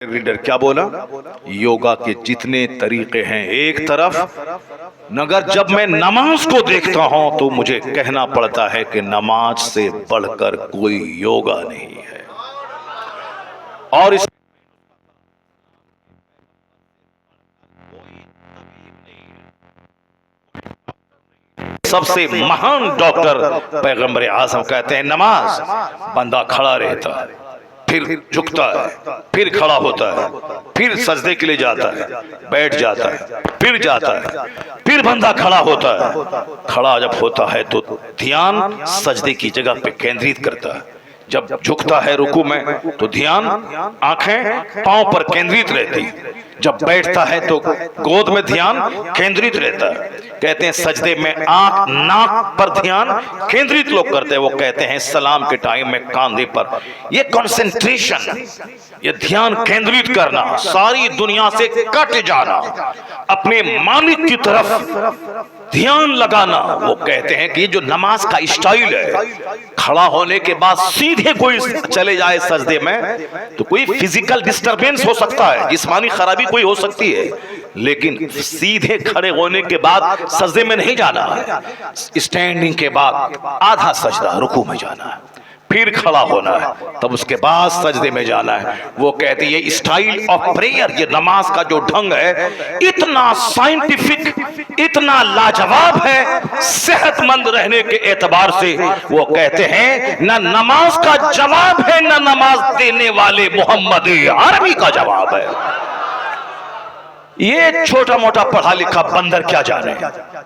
Reader क्या बोला? योगा के जितने तरीके हैं एक तरफ, मगर जब मैं नमाज को देखता हूं तो मुझे कहना पड़ता है कि नमाज से बढ़कर कोई योगा नहीं है। और इस सबसे महान डॉक्टर पैगंबर आज़म कहते हैं नमाज बंदा खड़ा रहता है, फिर झुकता है, फिर खड़ा होता है, फिर सजदे के लिए जाता है, बैठ जाता है, फिर जाता है, फिर बंदा खड़ा होता है। खड़ा जब होता है तो ध्यान सजदे की जगह पे केंद्रित करता है। जब झुकता है रुकू में तो ध्यान आंखें पांव पर केंद्रित रहती है। जब बैठता है तो गोद में ध्यान केंद्रित रहता है। कहते हैं सजदे में आंख नाक पर ध्यान केंद्रित लोग करते हैं। वो कहते हैं सलाम के टाइम में कांधे पर। ये कंसंट्रेशन, ये ध्यान केंद्रित करना, सारी दुनिया से कट जाना, अपने मालिक की तरफ ध्यान लगाना, वो कहते हैं कि जो नमाज का स्टाइल है, खड़ा होने के बाद सीधे कोई चले जाए सजदे में तो कोई फिजिकल डिस्टरबेंस हो सकता है, जिस्मानी खराबी कोई हो सकती है, लेकिन सीधे खड़े होने के बाद सजदे में नहीं जाना है। स्टैंडिंग के बाद आधा सजदा रुकू में जाना है, फिर खड़ा होना है, तब उसके बाद सजदे में जाना है। वो कहते हैं ये स्टाइल ऑफ प्रेयर, ये नमाज का जो ढंग है इतना साइंटिफिक, इतना लाजवाब है सेहतमंद रहने के एतबार से। वो कहते हैं ना नमाज का जवाब है ना नमाज देने वाले मोहम्मद अरबी का जवाब है। ये छोटा मोटा पढ़ा लिखा बंदर क्या जाने,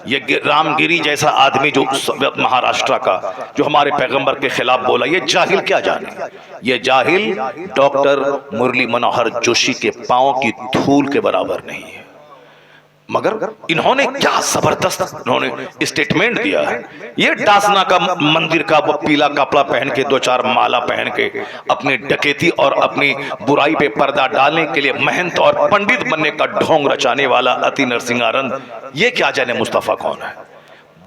ये रामगिरी जैसा आदमी जो महाराष्ट्र का जो हमारे पैगंबर के खिलाफ बोला, ये जाहिल क्या जाने। ये जाहिल डॉक्टर मुरली मनोहर जोशी के पांव की धूल के बराबर नहीं है। मगर इन्होंने क्या जबरदस्त इन्होंने स्टेटमेंट दिया है। ये डासना का मंदिर का वो पीला कपड़ा पहन के, दो चार माला पहन के, अपनी डकैती और अपनी बुराई पे पर्दा डालने के लिए महंत और पंडित बनने का ढोंग रचाने वाला अति नरसिंहानंद, ये क्या जाने मुस्तफा कौन है।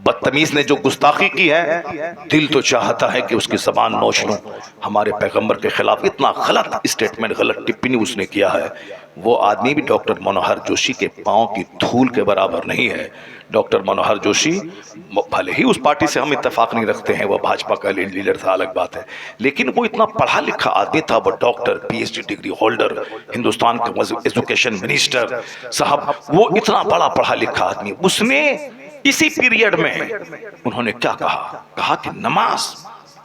बदतमीज ने जो गुस्ताखी की है, दिल तो चाहता है कि उसकी जबान नोच लूं। हमारे पैगंबर के खिलाफ इतना गलत स्टेटमेंट, गलत टिप्पणी उसने किया है। वो आदमी भी डॉक्टर मनोहर जोशी के पांव की धूल के बराबर नहीं है। डॉक्टर मनोहर जोशी भले ही उस पार्टी से हम इत्तेफाक नहीं रखते हैं, वो भाजपा का लीडर था, अलग बात है, लेकिन वो इतना पढ़ा लिखा आदमी था। वो doctor, PhD degree holder, Hindustan का एजुकेशन मिनिस्टर साहब, वो इतना बड़ा पढ़ा लिखा आदमी, उसने इसी पीरियड में उन्होंने क्या कहा कि नमाज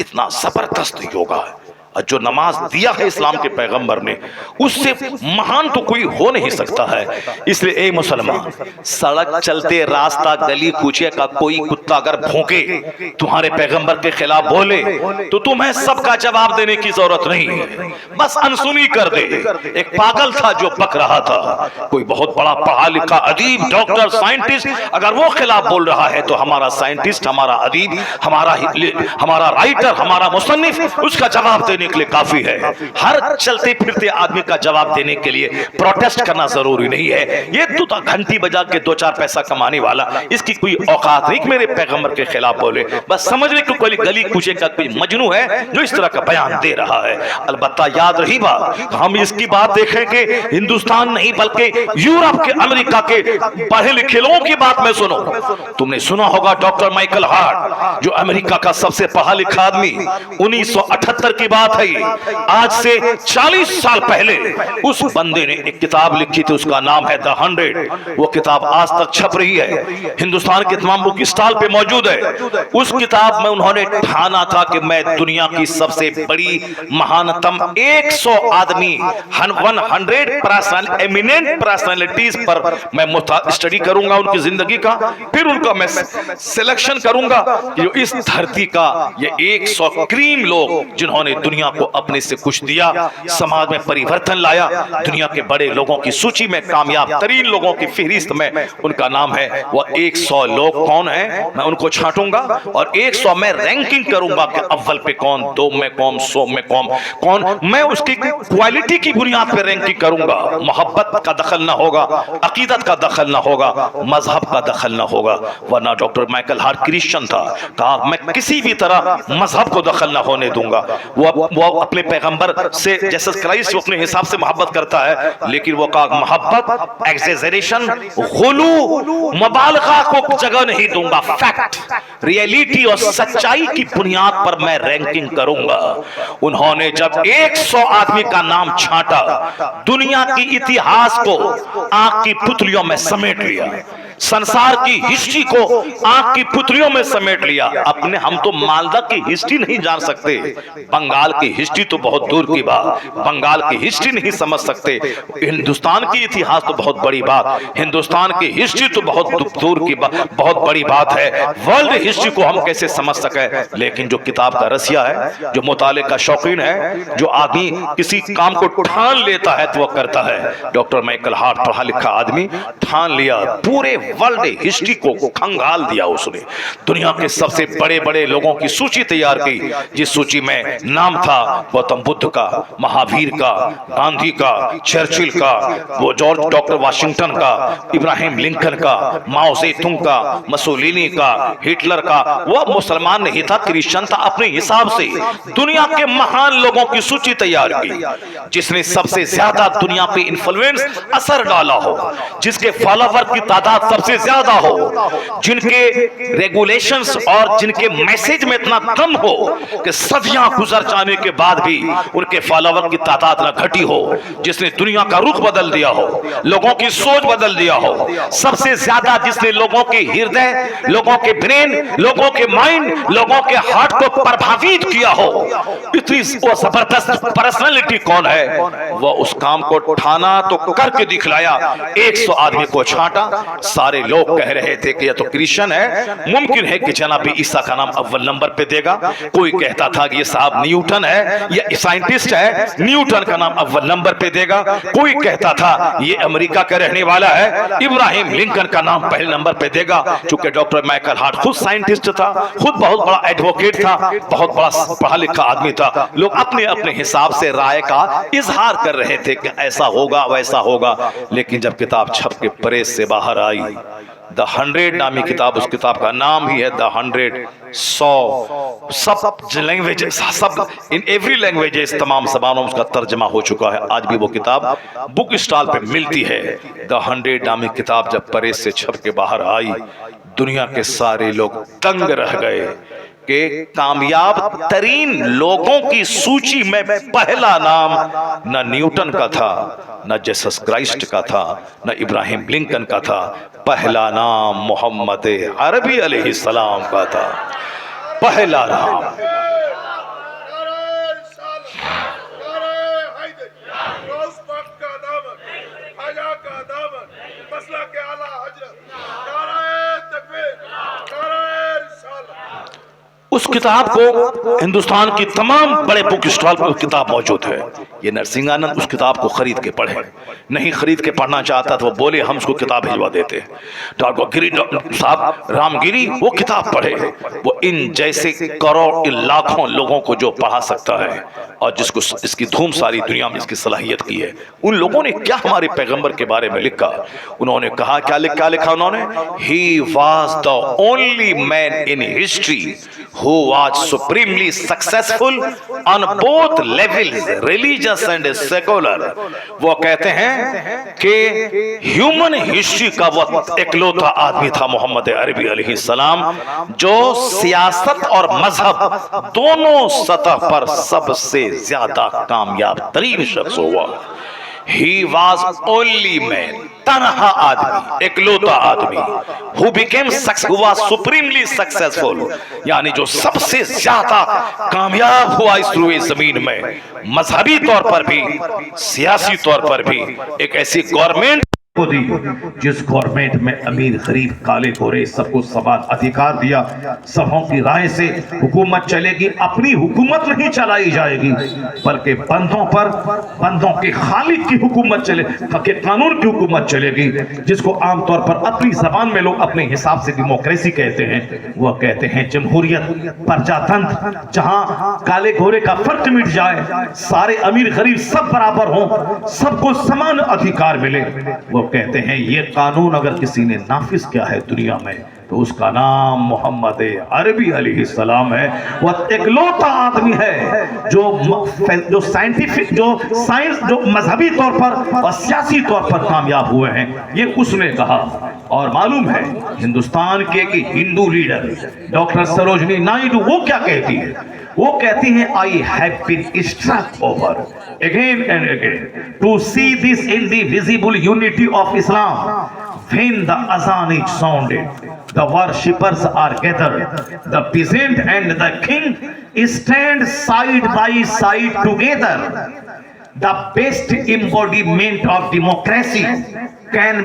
इतना जबरदस्त योगा है, और जो नमाज दिया है इस्लाम के पैगंबर ने, उससे महान तो कोई हो नहीं सकता है। इसलिए ए मुसलमान, सड़क चलते रास्ता गली कूचे का कोई कुत्ता अगर भौंके, तुम्हारे पैगंबर के खिलाफ बोले, तो तुम्हें सबका जवाब देने की जरूरत नहीं है, बस अनसुनी कर दे। एक पागल था जो बक रहा था, कोई बहुत बड़ा पढ़ा लिखा अदीब, डॉक्टर, साइंटिस्ट, अगर वो खिलाफ बोल रहा है तो हमारा साइंटिस्ट, हमारा अदीब, हमारा राइटर, हमारा मुसन्निफ उसका जवाब देने के लिए काफी है। हर चलते फिरते आदमी का जवाब देने के लिए प्रोटेस्ट करना जरूरी नहीं है। ये तो घंटी बजा के दो चार पैसा कमाने वाला, इसकी कोई औकात नहीं मेरे पैगंबर के खिलाफ बोले। बस समझने को कोई गली कूचे का कोई मजनू है जो इस तरह का बयान दे रहा है। अलबत्ता याद रही बात, हम इसकी बात देखें कि हिंदुस्तान नहीं बल्कि यूरोप के, अमेरिका के पढ़े लिखे लोगों की बात में सुनो। तुमने सुना होगा डॉक्टर माइकल हार्ट, जो अमेरिका का सबसे पढ़ा लिखा आदमी, 1978 की बात है, आज से 40 साल पहले उस बंदे ने एक किताब लिखी थी, उसका नाम है द 100। वो किताब आज तक छप रही है, हिंदुस्तान के तमाम बुक स्टॉल पे मौजूद है। उस किताब में उन्होंने ठाना था कि मैं दुनिया की सबसे बड़ी महानतम 100 आदमी, 100 एमिनेंट पर्सनालिटीज पर मैं स्टडी करूंगा उनकी जिंदगी का, फिर उनका मैं सिलेक्शन करूंगा कि जो इस धरती का ये 100 क्रीम लोग जिन्होंने दुनिया को अपने से कुछ दिया, समाज में परिवर्तन लाया, दुनिया के बड़े लोगों की सूची में, कामयाब तरीन लोगों की फहरिस्त में उनका नाम है। वो 100 लोग कौन है, मैं उनको छांटूंगा और 100 में रैंकिंग करूंगा कि अव्वल पे कौन, 2 में कौन, 100 में कौन। मैं उसकी क्वालिटी की बुनियाद पर रैंकिंग करूंगा। मोहब्बत का दखल ना होगा, अकीदत का दखल ना होगा, मजहब का दखल ना होगा। वरना डॉक्टर माइकल हार्ट क्रिश्चियन था, कहा मैं किसी भी तरह मजहब को दखल ना होने दूंगा। वो वो अपने पैगंबर से जैसे क्राइस्ट अपने हिसाब से मोहब्बत करता है, लेकिन वो कहा मोहब्बत एक्सेजरेशन, गुलू, मुबालगा को जगह नहीं दूंगा। फैक्ट, रियलिटी और सच्चाई की बुनियाद पर मैं रैंकिंग करूंगा। उन्होंने जब 100 आदमी का नाम छांटा, दुनिया की इतिहास को आंख की पुतलियों में समेट लिया, संसार की हिस्ट्री को आंख की पुतलियों में समेट लिया। अपने हम तो मालदा की हिस्ट्री नहीं जान सकते, बंगाल की हिस्ट्री तो बहुत दूर की बात, बंगाल की हिस्ट्री नहीं समझ सकते, हिंदुस्तान की इतिहास तो बहुत बड़ी बात, हिंदुस्तान की हिस्ट्री तो बहुत दूर की बात, बहुत बड़ी बात है। वर्ल्ड हिस्ट्री को हम कैसे समझ सके? लेकिन जो किताब का रसिया है, जो मुताले का शौकीन है, जो आदमी किसी काम को ठान लेता है तो वह करता है। डॉक्टर माइकल हार्ट पढ़ा लिखा आदमी ठान लिया, पूरे वर्ल्ड हिस्ट्री को खंगाल दिया उसने। दुनिया के सबसे बड़े बड़े लोगों की सूची तैयार की, जिस सूची में नाम था गौतम बुद्ध का, महावीर का, गांधी का, चर्चिल का, वो जॉर्ज डॉक्टर वाशिंगटन का, इब्राहिम लिंकन का, माओ सेतुंग का, मसोलिनी का, हिटलर का। वो मुसलमान नहीं था, क्रिश्चियन था। अपने हिसाब से दुनिया के महान लोगों की सूची तैयार की, जिसने सबसे ज्यादा दुनिया पे इन्फ्लुएंस, असर डाला हो, जिसके फॉलोवर की तादाद सबसे ज्यादा हो, जिनके रेगुलेशंस और जिनके मैसेज में इतना दम हो कि सदियां गुजर जाने के बाद भी उनके फॉलोवर की तादाद न घटी हो, जिसने दुनिया का रुख बदल दिया हो, लोगों की सोच बदल दिया हो, सबसे ज्यादा जिसने लोगों के हृदय, लोगों के ब्रेन, लोगों के माइंड, लोगों के हार्ट को प्रभावित किया हो, इतनी वो जबरदस्त पर्सनालिटी कौन है? वो उस काम को ठाना तो करके दिखलाया। 100 आदमी को छांटा, सारे लोग कह रहे थे कि यह तो क्रिश्चियन है, मुमकिन है कि जनाब ईसा का नाम अव्वल नंबर पे देगा। कोई कहता था कि ये साहब न्यूटन है, ये साइंटिस्ट है, न्यूटन का नाम अव्वल नंबर पे देगा। कोई कहता था ये अमेरिका का रहने वाला है, इब्राहिम लिंकन का नाम पहले नंबर पे देगा। चूंकि डॉक्टर माइकल हार्ट खुद साइंटिस्ट था, खुद बहुत बड़ा एडवोकेट था, बहुत बड़ा पढ़ा लिखा आदमी था, लोग अपने अपने हिसाब से राय का इजहार कर रहे थे कि ऐसा होगा वैसा होगा। लेकिन जब किताब छप के प्रेस से बाहर आई, द 100 नामी किताब, उस किताब का नाम ही है द 100, 100 सब लैंग्वेज, सब इन एवरी लैंग्वेजेस, तमाम जबानों में उसका तर्जमा हो चुका है। आज भी वो किताब बुक स्टॉल पे मिलती है। द 100 नामी किताब जब प्रेस से छप के बाहर आई, दुनिया के सारे लोग दंग रह गए कि कामयाब तरीन लोगों की सूची में पहला नाम न न्यूटन का था, न जीसस क्राइस्ट का था, न इब्राहिम लिंकन का था। पहला नाम मोहम्मद अरबी अलैहिस्सलाम का था, पहला नाम। उस किताब को हिंदुस्तान की तमाम बड़े बुक स्टॉल पर किताब मौजूद है। ये नरसिंहानंद उस किताब को खरीद के पढ़े, नहीं खरीद के पढ़ना चाहता तो वो बोले हम उसको किताब भिजवा देते। डॉक्टर गिरी साहब रामगिरी वो किताब पढ़े, वो इन जैसे करोड़ लाखों लोगों को जो पढ़ा सकता है और जिसको इसकी धूम सारी दुनिया में इसकी सलाहियत की है। उन लोगों ने क्या हमारे पैगंबर के बारे में लिखा? उन्होंने कहा क्या लिखा उन्होंने? He was the only man in history who was supremely successful on both levels, religious and secular। वो कहते हैं कि ह्यूमन हिस्ट्री का वो इकलौता आदमी था मोहम्मद अरबी अलैहिस्सलाम, जो सियासत और मजहब दोनों सतह पर सबसे ज्यादा कामयाब तरीन शख्स हुआ। He was only man, तनहा आदमी, इकलौता आदमी, who became who was supremely successful, यानी जो सबसे ज्यादा कामयाब हुआ इस रुए जमीन में, मजहबी तौर पर भी, सियासी तौर पर भी। एक ऐसी गवर्नमेंट को दी जिस गवर्नमेंट में अमीर गरीब काले गोरे सबको समान अधिकार दिया। सबों की राय से हुकूमत चलेगी, अपनी हुकूमत नहीं चलाई जाएगी बल्कि बंदों पर, बंदों के खालिक की हुकूमत चले, के कानून की हुकूमत चलेगी, जिसको आमतौर पर अपनी जबान में लोग अपने हिसाब से डेमोक्रेसी कहते हैं। वह कहते हैं जमहूरियत, प्रजातंत्र, जहां काले गोरे का फर्क मिट जाए, सारे अमीर गरीब सब बराबर हों, सबको समान अधिकार मिले। वो कहते हैं ये कानून अगर किसी ने नाफिज किया है दुनिया में तो उसका नाम मोहम्मद अरबी अलैहिस्सलाम है। वह इकलौता आदमी है जो साइंटिफिक, जो साइंस, जो मजहबी तौर पर और सियासी तौर पर कामयाब हुए हैं, ये उसने कहा। और मालूम है हिंदुस्तान के एक हिंदू लीडर डॉक्टर सरोजनी नायडू वो क्या कहती है? वो कहती हैं, I have been struck over again and again to see this indivisible unity of Islam. When the azan is sounded, the worshippers are gathered. The peasant and the king stand side by side together. The best embodiment of democracy can